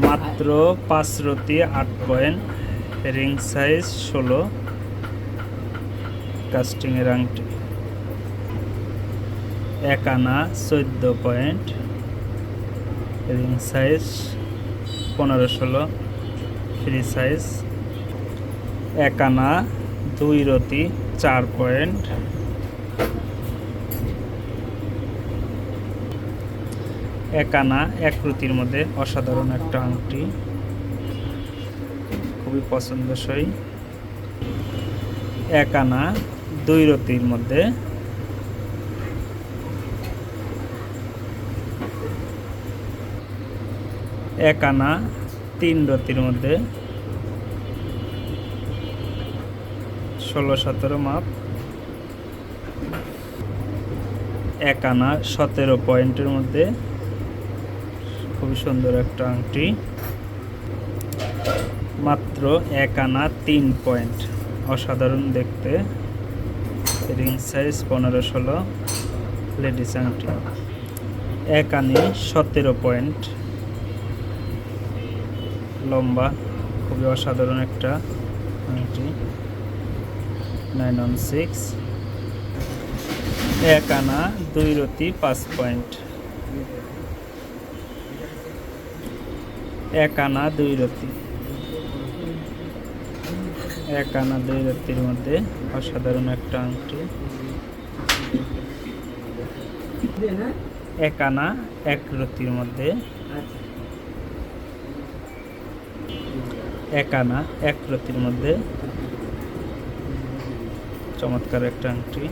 মাত্র 5 রতি 8 point, ring size 16, কাস্টিংয়ের আংটি। 1 আনা 14 point, ring size 15-16, free size. 1 আনা 2 রতি 4 পয়েন্ট, 1 আনা 1 রতির মধ্যে অসাধারণ একটা আংটি, খুবই পছন্দসই। 1 আনা 2 রতির মধ্যে, 1 আনা 3 রতির মধ্যে, 16-17 মাপ। 1 আনা 17 পয়েন্টের মধ্যে, খুবই সুন্দর একটা আংটি। মাত্র 1 আনা 3 পয়েন্ট, অসাধারণ দেখতে, রিং সাইজ 15-16, লেডিস আংটি। 1 আনি 17 পয়েন্ট, লম্বা, খুবই অসাধারণ একটা আংটি, 9/6। 1 আনা 2 রতি 5 পয়েন্ট, 1 আনা 2 রতি, 1 আনা 2 রতির মধ্যে অসাধারণ একটা আংটি। 1 আনা 1 রতির মধ্যে, 1 আনা 1 রতির মধ্যে, চমৎকার একটা আংটি।